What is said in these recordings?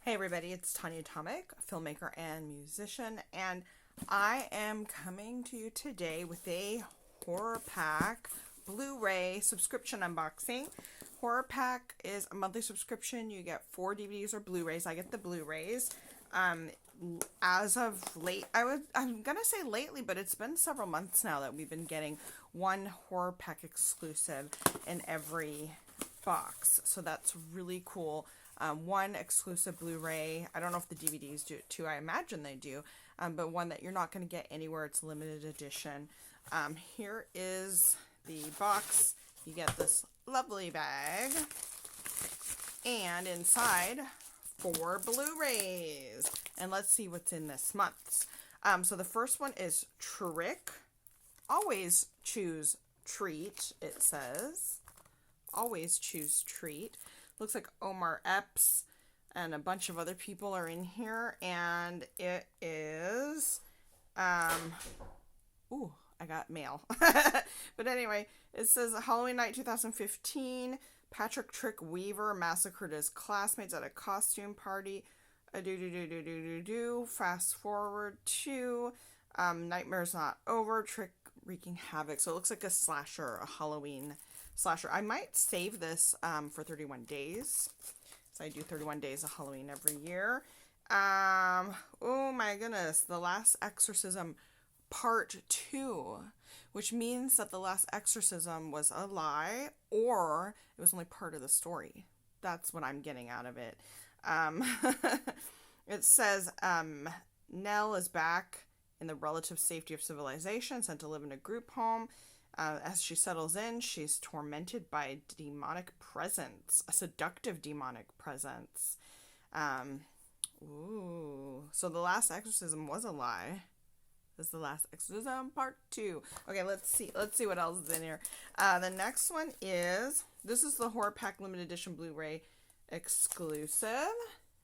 Hey everybody, it's Tanya Tomic, filmmaker and musician, and I am coming to you today with a HorrorPack Blu-ray subscription unboxing. HorrorPack is a monthly subscription. You get 4 DVDs or Blu-rays. I get the Blu-rays. As of late, I'm gonna say lately, but it's been several months now that we've been getting one HorrorPack exclusive in every box. So that's really cool. One exclusive Blu-ray. I don't know if the DVDs do it too. I imagine they do. But one that you're not going to get anywhere. It's limited edition. Here is the box. You get this lovely bag. And inside, 4 Blu-rays. And let's see what's in this month's. So the first one is Trick. Always choose treat, it says. Always choose treat. Looks like Omar Epps and a bunch of other people are in here, and it is, ooh, I got mail. But anyway, it says Halloween night 2015, Patrick Trick Weaver massacred his classmates at a costume party. Fast forward to Nightmare's Not Over, Trick wreaking havoc. So it looks like a slasher, a Halloween slasher. I might save this for 31 days. So I do 31 days of Halloween every year. Oh my goodness. The Last Exorcism Part 2. Which means that The Last Exorcism was a lie or it was only part of the story. That's what I'm getting out of it. It says Nell is back in the relative safety of civilization, sent to live in a group home. As she settles in, she's tormented by a demonic presence, a seductive demonic presence. So The Last Exorcism was a lie. This is The Last Exorcism Part 2. Okay, let's see what else is in here. The next one is, this is the HorrorPack Limited Edition Blu-ray exclusive,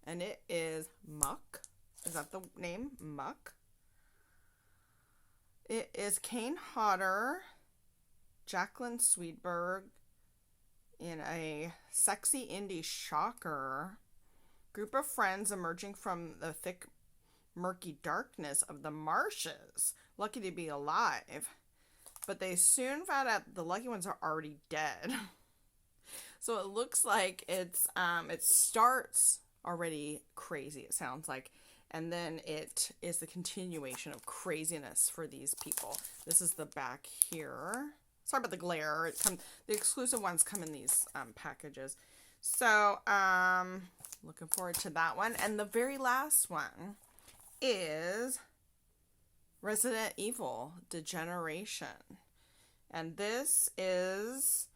and it is Muck. Is that the name? Muck. It is Kane Hodder, Jacqueline Sweetberg in a sexy indie shocker. Group of friends emerging from the thick, murky darkness of the marshes, lucky to be alive. But they soon found out the lucky ones are already dead. So it looks like it starts already crazy, it sounds like. And then it is the continuation of craziness for these people. This is the back here. Sorry about the glare. The exclusive ones come in these packages. So, looking forward to that one. And the very last one is Resident Evil Degeneration. And this is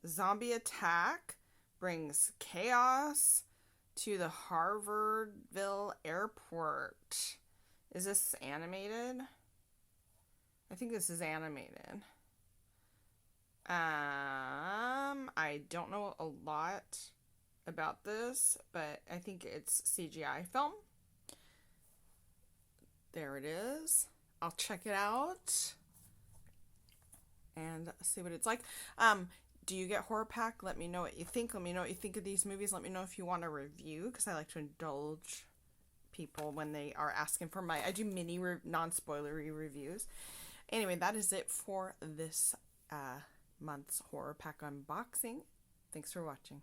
zombie attack brings chaos to the Harvardville airport. Is this animated? I think this is animated. I don't know a lot about this, but I think it's CGI film. There it is. I'll check it out and see what it's like. Do you get HorrorPack? Let me know what you think. Let me know what you think of these movies. Let me know if you want a review, because I like to indulge people when they are asking for I do mini non-spoilery reviews. Anyway, that is it for this month's HorrorPack unboxing. Thanks for watching.